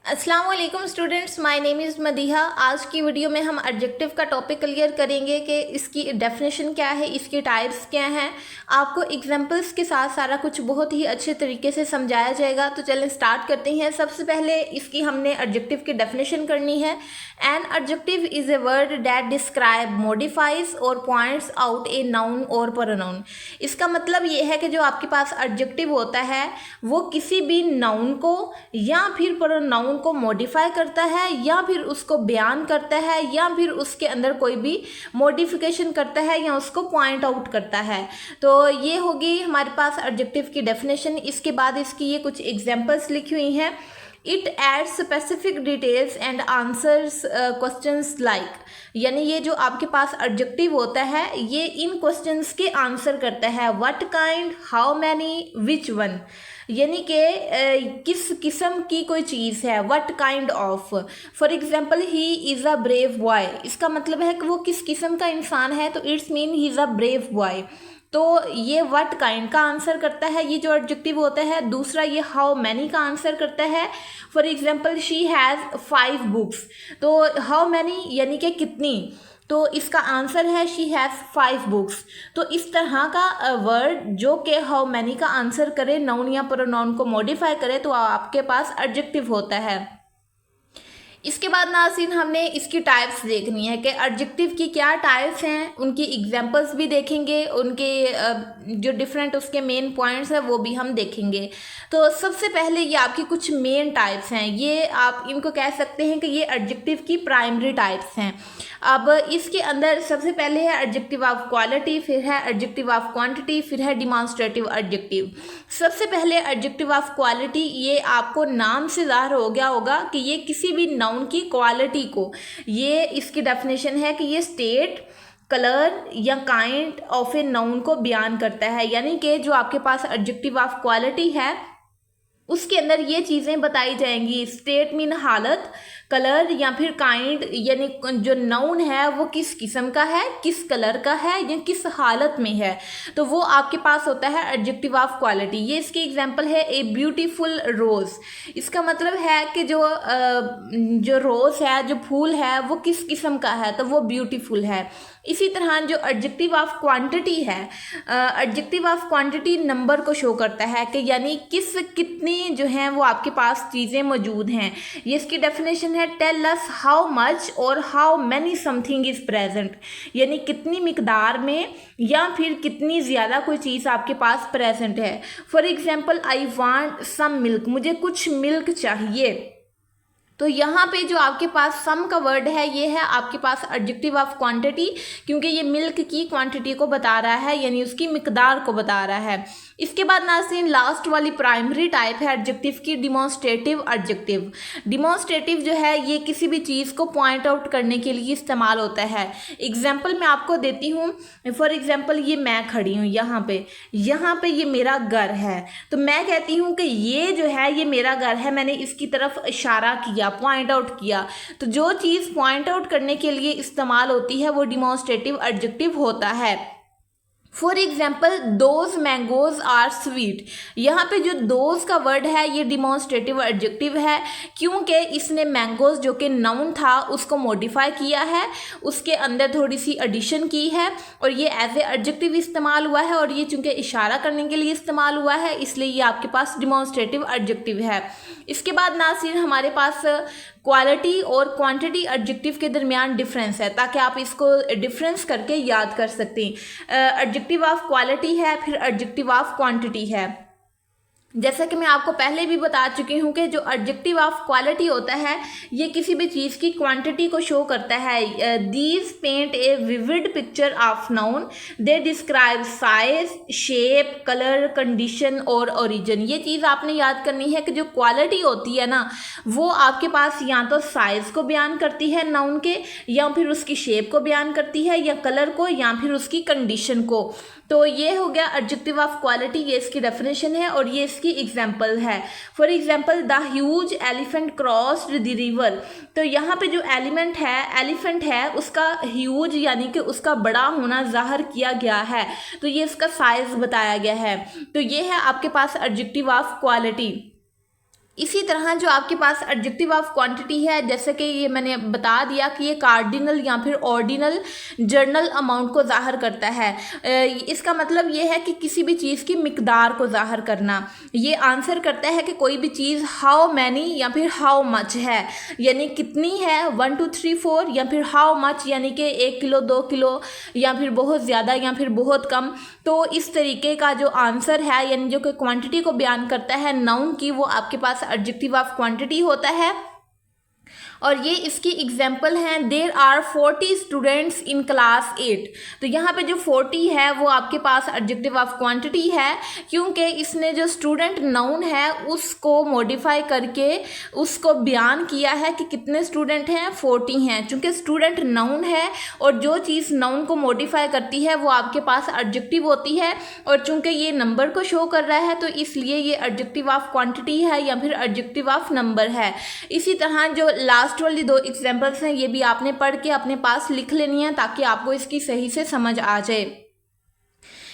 अस्सलाम वालेकुम students, my name is Madiha. आज की वीडियो में हम एडजेक्टिव का टॉपिक क्लियर करेंगे कि इसकी डेफिनेशन क्या है, इसके टाइप्स क्या हैं। आपको एग्जांपल्स के साथ सारा कुछ बहुत ही अच्छे तरीके से समझाया जाएगा। तो चलें स्टार्ट करते हैं। सबसे पहले इसकी हमने एडजेक्टिव की डेफिनेशन करनी है। An adjective is a word that describe, modifies और पॉइंट्स आउट ए नाउन और प्रोनाउन। इसका मतलब ये है कि जो आपके पास एडजेक्टिव होता है वो किसी भी नाउन को या फिर प्रोनाउन को मॉडिफाई करता है या फिर उसको बयान करता है या फिर उसके अंदर कोई भी मॉडिफिकेशन करता है या उसको पॉइंट आउट करता है। तो ये होगी हमारे पास एडजेक्टिव की डेफिनेशन। इसके बाद इसकी ये कुछ एग्जांपल्स लिखी हुई हैं। It add specific details and answers questions like, यानी ये जो आपके पास एडजेक्टिव होता है ये इन क्वेश्चंस के आंसर करता है। What kind, how many, which one, यानी कि किस किस्म की कोई चीज़ है। What kind of, for example he is a brave boy, इसका मतलब है कि वो किस किस्म का इंसान है, तो it's mean he is a brave boy. तो ये व्हाट काइंड का आंसर करता है, ये जो एडजेक्टिव होता है। दूसरा ये हाउ मैनी का आंसर करता है। For example she has 5 books, तो हाउ मैनी यानी कि कितनी, तो इसका आंसर है शी हैज़ 5 बुक्स। तो इस तरह का वर्ड जो कि हाउ मैनी का आंसर करे, नाउन या प्रोनाउन को मॉडिफाई करे, तो आपके पास एडजेक्टिव होता है। इसके बाद नाज़रीन हमने इसकी टाइप्स देखनी है कि एडजेक्टिव की क्या टाइप्स हैं, उनकी एग्जांपल्स भी देखेंगे, उनके जो डिफरेंट उसके मेन पॉइंट्स हैं वो भी हम देखेंगे। तो सबसे पहले ये आपकी कुछ मेन टाइप्स हैं, ये आप इनको कह सकते हैं कि ये एडजेक्टिव की प्राइमरी टाइप्स हैं। अब इसके अंदर सबसे पहले है एडजेक्टिव ऑफ क्वालिटी, फिर है एडजेक्टिव ऑफ क्वांटिटी, फिर है डिमॉन्स्ट्रेटिव एडजेक्टिव। सबसे पहले एडजेक्टिव ऑफ क्वालिटी, ये आपको नाम से ज़ाहिर हो गया होगा कि ये किसी भी नाउन की क्वालिटी को, ये इसकी डेफिनेशन है कि ये स्टेट, कलर या काइंड ऑफ ए नाउन को बयान करता है। यानी कि जो आपके पास एडजेक्टिव ऑफ क्वालिटी है उसके अंदर ये चीज़ें बताई जाएंगी। स्टेट मीन हालत, कलर या फिर काइंड यानी जो नाउन है वो किस किस्म का है, किस कलर का है या किस हालत में है, तो वो आपके पास होता है एडजेक्टिव ऑफ क्वालिटी। ये इसकी एग्जांपल है ए ब्यूटीफुल रोज़। इसका मतलब है कि जो रोज़ है, जो फूल है, वो किस किस्म का है, तो वो ब्यूटीफुल है। इसी तरह जो एडजेक्टिव ऑफ क्वांटिटी है, एडजेक्टिव ऑफ क्वांटिटी नंबर को शो करता है कि यानी कितनी जो हैं वो आपके पास चीज़ें मौजूद हैं। ये इसकी डेफिनेशन है टेल अस हाउ मच और how many something is present, यानी कितनी मिकदार में या फिर कितनी ज़्यादा कोई चीज़ आपके पास प्रेजेंट है। For example I want some milk, मुझे कुछ मिल्क चाहिए। तो यहाँ पे जो आपके पास सम का वर्ड है ये है आपके पास एडजेक्टिव ऑफ क्वांटिटी, क्योंकि ये मिल्क की क्वांटिटी को बता रहा है, यानी उसकी मिकदार को बता रहा है। इसके बाद नाज़रीन लास्ट वाली प्राइमरी टाइप है एडजेक्टिव की डिमॉन्स्ट्रेटिव एडजेक्टिव। डिमॉन्स्ट्रेटिव जो है ये किसी भी चीज़ को पॉइंट आउट करने के लिए इस्तेमाल होता है। एग्जाम्पल मैं आपको देती हूँ। फॉर एग्जाम्पल ये मैं खड़ी हूँ यहाँ पे ये मेरा घर है, तो मैं कहती हूँ कि ये जो है ये मेरा घर है, मैंने इसकी तरफ इशारा किया, पॉइंट आउट किया। तो जो चीज़ पॉइंट आउट करने के लिए इस्तेमाल होती है वो डिमॉन्स्ट्रेटिव एडजेक्टिव होता है। For example those mangoes are sweet, यहाँ पे जो दोज का वर्ड है ये डिमॉन्स्ट्रेटिव एडजेक्टिव है, क्योंकि इसने मैंगोज जो कि नाउन था उसको मॉडिफाई किया है, उसके अंदर थोड़ी सी एडिशन की है और ये एज ए एडजेक्टिव इस्तेमाल हुआ है, और ये चूंकि इशारा करने के लिए इस्तेमाल हुआ है इसलिए ये आपके पास डिमॉन्स्ट्रेटिव एडजेक्टिव है। इसके बाद नाज़रीन हमारे पास क्वालिटी और क्वांटिटी एडजेक्टिव के दरमियान डिफरेंस है, ताकि आप इसको डिफरेंस करके याद कर सकते हैं। एडजेक्टिव ऑफ क्वालिटी है, फिर एडजेक्टिव ऑफ क्वांटिटी है। जैसा कि मैं आपको पहले भी बता चुकी हूँ कि जो एडजेक्टिव ऑफ क्वालिटी होता है ये किसी भी चीज़ की क्वांटिटी को शो करता है। These paint a vivid picture of noun, they describe size, shape, colour, condition और ओरिजिन। ये चीज़ आपने याद करनी है कि जो क्वालिटी होती है ना वो आपके पास या तो साइज़ को बयान करती है नाउन के, या फिर उसकी शेप को बयान करती है, या कलर को, या फिर उसकी कंडीशन को। तो ये हो गया एडजेक्टिव ऑफ क्वालिटी, ये इसकी डेफिनेशन है और ये इसकी एग्जांपल है। For example the huge elephant crossed the river, तो यहाँ पे जो एलिफेंट है उसका ह्यूज यानी कि उसका बड़ा होना जाहिर किया गया है, तो ये इसका साइज बताया गया है। तो ये है आपके पास एडजेक्टिव ऑफ क्वालिटी। इसी तरह जो आपके पास एडजेक्टिव ऑफ क्वांटिटी है, जैसे कि ये मैंने बता दिया कि ये कार्डिनल या फिर ऑर्डिनल जर्नल अमाउंट को ज़ाहिर करता है। इसका मतलब ये है कि किसी भी चीज़ की मिकदार को ज़ाहिर करना। ये आंसर करता है कि कोई भी चीज़ हाउ मैनी या फिर हाउ मच है, यानी कितनी है, 1 2 3 4, या फिर हाउ मच यानी कि 1 किलो 2 किलो या फिर बहुत ज़्यादा या फिर बहुत कम। तो इस तरीके का जो आंसर है, यानी जो कि क्वांटिटी को बयान करता है नाउन की, वो आपके पास एडजेक्टिव ऑफ क्वांटिटी होता है। और ये इसकी एग्जाम्पल हैं, there are 40 students in class 8। तो यहाँ पे जो 40 है वो आपके पास एडजेक्टिव ऑफ क्वांटिटी है, क्योंकि इसने जो स्टूडेंट नाउन है उसको मॉडिफाई करके उसको बयान किया है कि कितने स्टूडेंट हैं, 40 हैं। चूँकि स्टूडेंट नाउन है और जो चीज़ नाउन को मॉडिफाई करती है वो आपके पास एडजेक्टिव होती है, और चूँकि ये नंबर को शो कर रहा है तो इसलिए ये एडजेक्टिव ऑफ क्वांटिटी है या फिर एडजेक्टिव ऑफ नंबर है। इसी तरह जो लास्ट वाली 2 एग्जाम्पल्स हैं ये भी आपने पढ़ के अपने पास लिख लेनी है ताकि आपको इसकी सही से समझ आ जाए।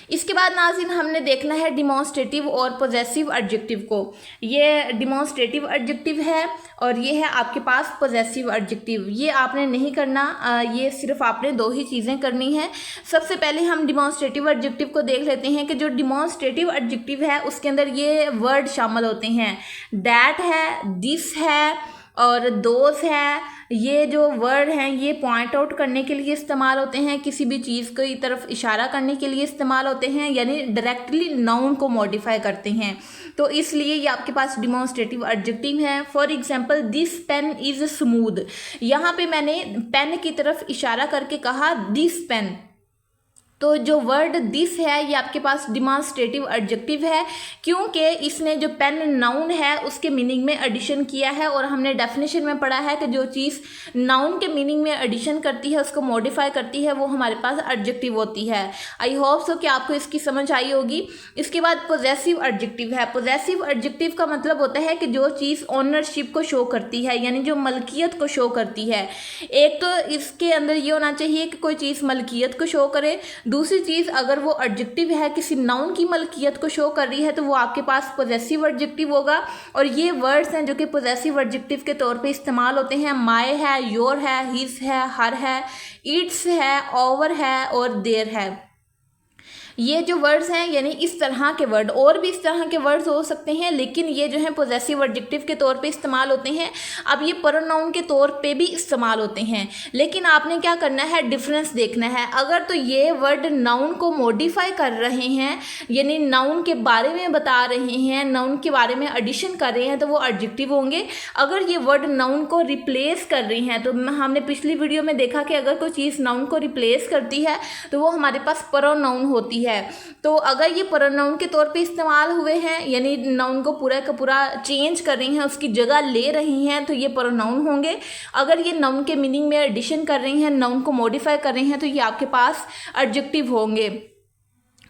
इसके बाद नाज़रीन हमने देखना है डिमॉन्स्ट्रेटिव और पॉजेसिव एडजेक्टिव को। ये डिमॉन्स्ट्रेटिव एडजेक्टिव है और ये है आपके पास पॉजेसिव एडजेक्टिव। ये आपने नहीं करना, ये सिर्फ आपने 2 ही चीज़ें करनी है। सबसे पहले हम डिमॉन्स्ट्रेटिव एडजेक्टिव को देख लेते हैं कि जो डिमॉन्स्ट्रेटिव एडजेक्टिव है उसके अंदर ये वर्ड शामिल होते हैं, दैट है, दिस है और दोस है। ये जो वर्ड हैं ये पॉइंट आउट करने के लिए इस्तेमाल होते हैं, किसी भी चीज़ की तरफ इशारा करने के लिए इस्तेमाल होते हैं, यानी डायरेक्टली नाउन को मॉडिफाई करते हैं। तो इसलिए ये आपके पास डिमॉन्स्ट्रेटिव एडजेक्टिव हैं। For example this pen is smooth. यहाँ पे मैंने पेन की तरफ इशारा करके कहा दिस पेन, तो जो वर्ड दिस है ये आपके पास डिमॉन्स्ट्रेटिव एडजेक्टिव है, क्योंकि इसने जो पेन नाउन है उसके मीनिंग में एडिशन किया है। और हमने डेफिनेशन में पढ़ा है कि जो चीज़ नाउन के मीनिंग में एडिशन करती है, उसको मॉडिफाई करती है, वो हमारे पास एडजेक्टिव होती है। आई होप सो कि आपको इसकी समझ आई होगी। इसके बाद पॉजेसिव एडजेक्टिव है। पॉजेसिव एडजेक्टिव का मतलब होता है कि जो चीज़ ओनरशिप को शो करती है, यानी जो मलकियत को शो करती है। एक तो इसके अंदर ये होना चाहिए कि कोई चीज़ मलकियत को शो करे, दूसरी चीज़ अगर वो एडजेक्टिव है किसी नाउन की मलकियत को शो कर रही है तो वो आपके पास पॉजेसिव एडजेक्टिव होगा। और ये वर्ड्स हैं जो कि पॉजेसिव एडजेक्टिव के तौर पे इस्तेमाल होते हैं, माय है, योर है, हिज है, हर है, इट्स है, ओवर है और देयर है। ये जो वर्ड्स हैं यानी इस तरह के वर्ड, और भी इस तरह के वर्ड्स हो सकते हैं, लेकिन ये जो है पॉजेसिव एडजेक्टिव के तौर पे इस्तेमाल होते हैं। अब ये प्रोनाउन के तौर पे भी इस्तेमाल होते हैं, लेकिन आपने क्या करना है, डिफरेंस देखना है। अगर तो ये वर्ड नाउन को मॉडिफाई कर रहे हैं, यानी नाउन के बारे में बता रहे हैं, नाउन के बारे में एडिशन कर रहे हैं, तो वो एडजेक्टिव होंगे। अगर ये वर्ड नाउन को रिप्लेस कर रही हैं, तो हमने पिछली वीडियो में देखा कि अगर कोई चीज़ नाउन को रिप्लेस करती है तो वो हमारे पास प्रोनाउन होती है। तो अगर ये प्रोनाउन के तौर पे इस्तेमाल हुए हैं, यानी नाउन को पूरा का पूरा चेंज कर रही हैं, उसकी जगह ले रही हैं, तो ये प्रोनाउन होंगे। अगर ये नाउन के मीनिंग में एडिशन कर रही हैं, नाउन को मॉडिफाई कर रही हैं, तो ये आपके पास एडजेक्टिव होंगे।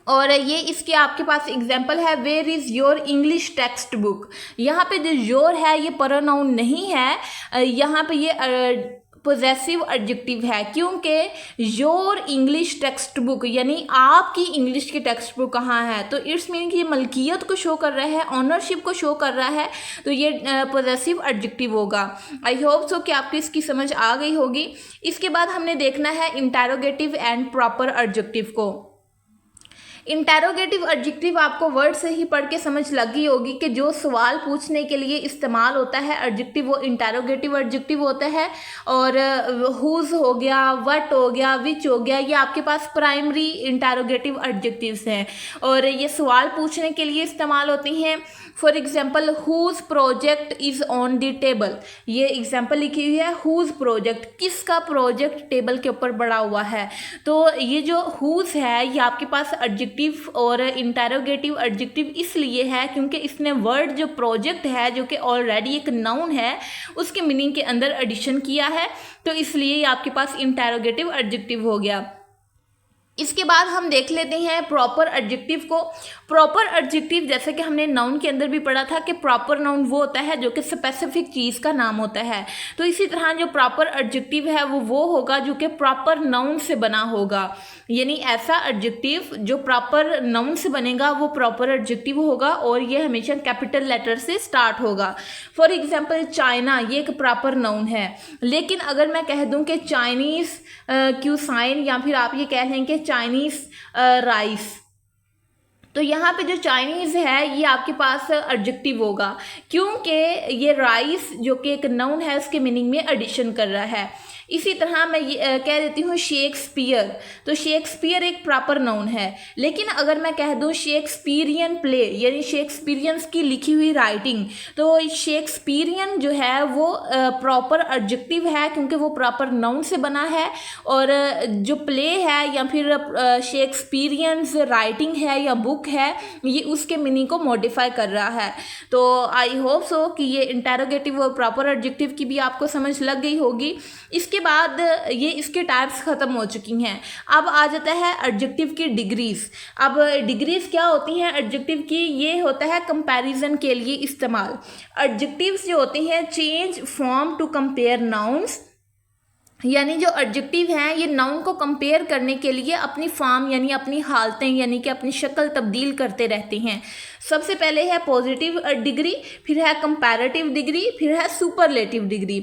और ये इसके आपके पास एग्जाम्पल है, where is your English textbook. यहाँ पे जो योर है ये प्रोनाउन नहीं है, यहाँ पे ये पॉजेसिव एडजेक्टिव है, क्योंकि योर इंग्लिश टेक्स्ट बुक यानी आपकी इंग्लिश की टेक्स्ट बुक कहाँ है, तो इट्स मीन कि ये मलकियत को शो कर रहा है, ऑनरशिप को शो कर रहा है, तो ये पॉजेसिव एडजेक्टिव होगा। आई होप सो कि आपको इसकी समझ आ गई होगी। इसके बाद हमने देखना है इंटेरोगेटिव एंड प्रॉपर एडजेक्टिव को। इंटेरोगेटिव एडजेक्टिव आपको वर्ड से ही पढ़ के समझ लगी होगी कि जो सवाल पूछने के लिए इस्तेमाल होता है एडजेक्टिव, वो इंटेरोगेटिव एडजेक्टिव होता है। और हुज हो गया, व्हाट हो गया, विच हो गया, ये आपके पास प्राइमरी इंटेरोगेटिव एडजेक्टिव्स हैं और ये सवाल पूछने के लिए इस्तेमाल होती हैं। For example whose project is on the table, ये एग्जाम्पल लिखी हुई है, हुज प्रोजेक्ट, किसका प्रोजेक्ट टेबल के ऊपर पड़ा हुआ है। तो ये जो हुज है ये आपके पास एडजेक्टिव और इंटेरोगेटिव एडजेक्टिव इसलिए है क्योंकि इसने वर्ड जो प्रोजेक्ट है जो कि ऑलरेडी एक नाउन है उसके मीनिंग के अंदर एडिशन किया है, तो इसलिए ये आपके पास इंटेरोगेटिव एडजेक्टिव हो गया। इसके बाद हम देख लेते हैं प्रॉपर एडजेक्टिव को। प्रॉपर एडजेक्टिव जैसे कि हमने नाउन के अंदर भी पढ़ा था कि प्रॉपर नाउन वो होता है जो कि स्पेसिफिक चीज़ का नाम होता है, तो इसी तरह जो प्रॉपर एडजेक्टिव है वो होगा जो कि प्रॉपर नाउन से बना होगा, यानी ऐसा एडजेक्टिव जो प्रॉपर नाउन से बनेगा वो प्रॉपर एडजेक्टिव होगा और ये हमेशा कैपिटल लेटर से स्टार्ट होगा। फॉर एग्जांपल चाइना, ये एक प्रॉपर नाउन है, लेकिन अगर मैं कह दूं कि चाइनीज़ क्यूसाइन या फिर आप ये कह लें कि चाइनीज़ राइस, तो यहाँ पे जो चाइनीज़ है ये आपके पास एडजेक्टिव होगा, क्योंकि ये राइस जो कि एक नाउन है उसके मीनिंग में एडिशन कर रहा है। इसी तरह मैं ये कह देती हूँ शेक्सपियर, तो शेक्सपियर एक प्रॉपर नाउन है, लेकिन अगर मैं कह दूँ शेक्सपियरियन प्ले यानी शेक्सपियरियंस की लिखी हुई राइटिंग, तो शेक्सपियरियन जो है वो प्रॉपर एडजेक्टिव है क्योंकि वो प्रॉपर नाउन से बना है, और जो प्ले है या फिर शेक्सपियरियंस राइटिंग है या बुक है ये उसके मीनिंग को मॉडिफाई कर रहा है। तो आई होप सो कि ये इंटेरोगेटिव और प्रॉपर एडजेक्टिव की भी आपको समझ लग गई होगी। इसके बाद ये इसके टाइप्स ख़त्म हो चुकी हैं। अब आ जाता है एडजेक्टिव की डिग्रीज। अब डिग्रीज क्या होती हैं एडजेक्टिव की? ये होता है कंपैरिजन के लिए इस्तेमाल। एडजेक्टिव्स जो होते हैं change form to compare nouns, यानी जो एडजेक्टिव हैं ये नाउन को कंपेयर करने के लिए अपनी फॉर्म यानी अपनी हालतें यानी कि अपनी शक्ल तब्दील करते रहते हैं। सबसे पहले है पॉजिटिव डिग्री, फिर है कंपैरेटिव डिग्री, फिर है सुपरलेटिव डिग्री।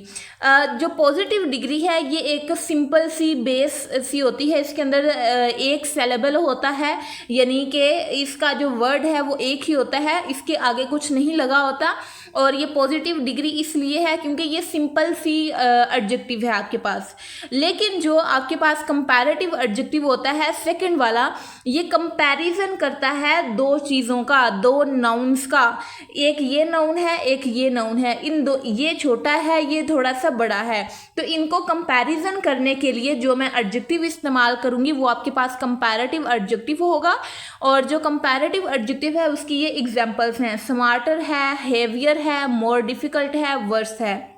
जो पॉजिटिव डिग्री है ये एक सिंपल सी बेस सी होती है, इसके अंदर एक सेलेबल होता है, यानी कि इसका जो वर्ड है वो एक ही होता है, इसके आगे कुछ नहीं लगा होता। और ये पॉजिटिव डिग्री इसलिए है क्योंकि ये सिंपल सी एडजेक्टिव है आपके पास। लेकिन जो आपके पास कंपैरेटिव एडजेक्टिव होता है सेकंड वाला, ये कंपैरिजन करता है दो चीज़ों का, दो नाउन्स का। एक ये नाउन है, एक ये नाउन है, इन दो, ये छोटा है ये थोड़ा सा बड़ा है, तो इनको कंपैरिजन करने के लिए जो मैं एडजेक्टिव इस्तेमाल करूँगी वो आपके पास कंपैरेटिव एडजेक्टिव होगा। और जो कंपैरेटिव एडजेक्टिव है उसकी ये एग्जांपल्स हैं, स्मार्टर है, हेवियर है, मोर डिफिकल्ट है, वर्स है।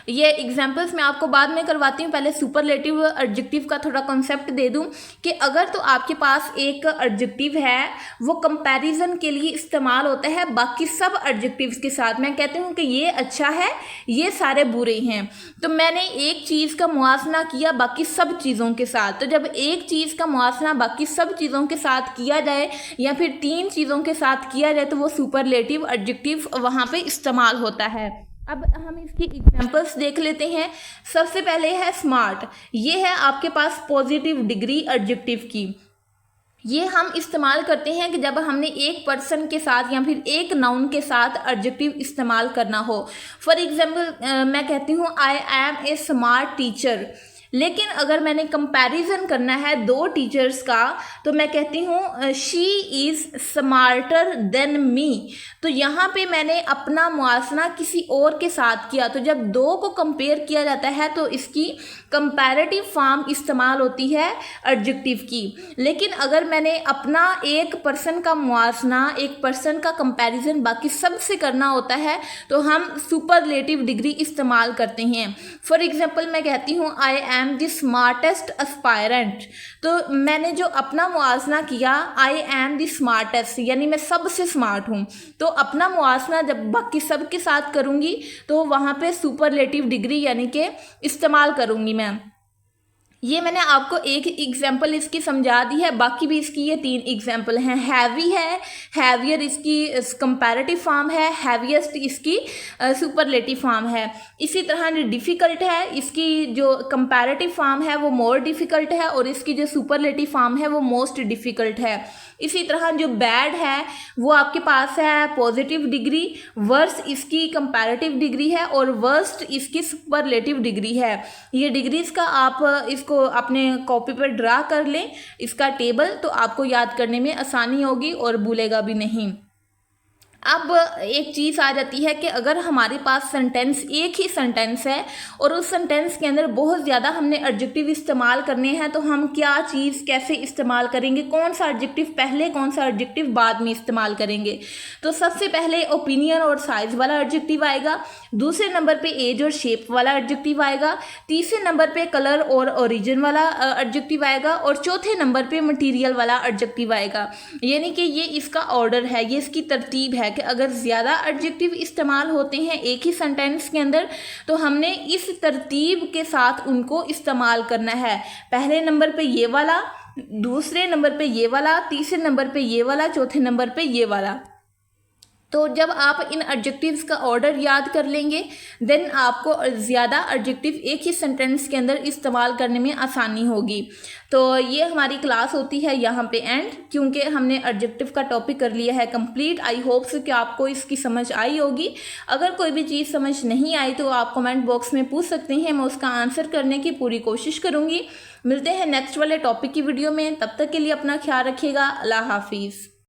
ये एग्जाम्पल्स मैं आपको बाद में करवाती हूँ, पहले सुपरलेटिव एडजेक्टिव का थोड़ा कॉन्सेप्ट दे दूँ कि अगर तो आपके पास एक एडजेक्टिव है वो कंपैरिजन के लिए इस्तेमाल होता है बाकी सब एडजेक्टिव्स के साथ। मैं कहती हूँ कि ये अच्छा है ये सारे बुरे हैं, तो मैंने एक चीज़ का मुआवजना किया बाकी सब चीज़ों के साथ। तो जब एक चीज़ का मुआवजना बाकी सब चीज़ों के साथ किया जाए या फिर तीन चीज़ों के साथ किया जाए तो वो सुपरलेटिव एडजेक्टिव वहाँ पे इस्तेमाल होता है। अब हम इसकी एग्जांपल्स देख लेते हैं। सबसे पहले है स्मार्ट, ये है आपके पास पॉजिटिव डिग्री एडजेक्टिव की। ये हम इस्तेमाल करते हैं कि जब हमने एक पर्सन के साथ या फिर एक नाउन के साथ एडजेक्टिव इस्तेमाल करना हो। फॉर एग्जांपल मैं कहती हूँ I am a smart teacher, लेकिन अगर मैंने कंपैरिजन करना है दो टीचर्स का तो मैं कहती हूँ she is smarter than me. तो यहाँ पे मैंने अपना मुआवजना किसी और के साथ किया, तो जब दो को कंपेयर किया जाता है तो इसकी कंपैरेटिव फॉर्म इस्तेमाल होती है एडजेक्टिव की। लेकिन अगर मैंने अपना एक पर्सन का मुआवजना, एक पर्सन का कंपैरिजन बाकी सब से करना होता है तो हम सुपरलेटिव डिग्री इस्तेमाल करते हैं। फॉर एग्जांपल मैं कहती हूँ I am the smartest aspirant, तो मैंने जो अपना मुआवजना किया आई एम द स्मार्टेस्ट यानी मैं सबसे स्मार्ट हूँ, तो अपना मुआवजना जब बाकी सब के साथ करूँगी तो वहाँ पे सुपरलेटिव डिग्री यानी कि इस्तेमाल करूँगी मैं। ये मैंने आपको एक एग्जाम्पल इसकी समझा दी है, बाकी भी इसकी ये तीन एग्जाम्पल हैं। हैवी है, हैवियर इसकी कंपैरेटिव फॉर्म है, हैवीएस्ट इसकी सुपरलेटिव फॉर्म है। इसी तरह जो डिफ़िकल्ट है इसकी जो कंपैरेटिव फॉर्म है वो मोर डिफ़िकल्ट है और इसकी जो सुपरलेटिव फॉर्म है वो मोस्ट डिफ़िकल्ट है। इसी तरह जो बैड है वो आपके पास है पॉजिटिव डिग्री, वर्स इसकी कंपैरेटिव डिग्री है और वर्स्ट इसकी सुपरलेटिव डिग्री है। ये डिग्रीज का आप इसको अपने कॉपी पर ड्रा कर लें इसका टेबल, तो आपको याद करने में आसानी होगी और भूलेगा भी नहीं। अब एक चीज़ आ जाती है कि अगर हमारे पास सेंटेंस एक ही सेंटेंस है और उस सेंटेंस के अंदर बहुत ज़्यादा हमने एडजेक्टिव इस्तेमाल करने हैं, तो हम क्या चीज़ कैसे इस्तेमाल करेंगे, कौन सा एडजेक्टिव पहले कौन सा एडजेक्टिव बाद में इस्तेमाल करेंगे। तो सबसे पहले ओपिनियन और साइज़ वाला एडजेक्टिव आएगा, दूसरे नंबर पे एज और शेप वाला एडजेक्टिव आएगा, तीसरे नंबर पे कलर और ओरिजिन वाला एडजेक्टिव आएगा और चौथे नंबर पे मटेरियल वाला एडजेक्टिव आएगा। यानी कि ये इसका ऑर्डर है, ये इसकी तरतीब है कि अगर ज़्यादा एडजेक्टिव इस्तेमाल होते हैं एक ही सेंटेंस के अंदर तो हमने इस तरतीब के साथ उनको इस्तेमाल करना है। पहले नंबर पे ये वाला, दूसरे नंबर पे ये वाला, तीसरे नंबर पे ये वाला, चौथे नंबर पे ये वाला। तो जब आप इन एडजेक्टिव्स का ऑर्डर याद कर लेंगे देन आपको ज़्यादा एडजेक्टिव एक ही सेंटेंस के अंदर इस्तेमाल करने में आसानी होगी। तो ये हमारी क्लास होती है यहाँ पे एंड, क्योंकि हमने एडजेक्टिव का टॉपिक कर लिया है कंप्लीट। आई होप कि आपको इसकी समझ आई होगी। अगर कोई भी चीज़ समझ नहीं आई तो आप कमेंट बॉक्स में पूछ सकते हैं, मैं उसका आंसर करने की पूरी कोशिश करूँगी। मिलते हैं नेक्स्ट वाले टॉपिक की वीडियो में, तब तक के लिए अपना ख्याल रखिएगा। अल्लाह हाफिज़।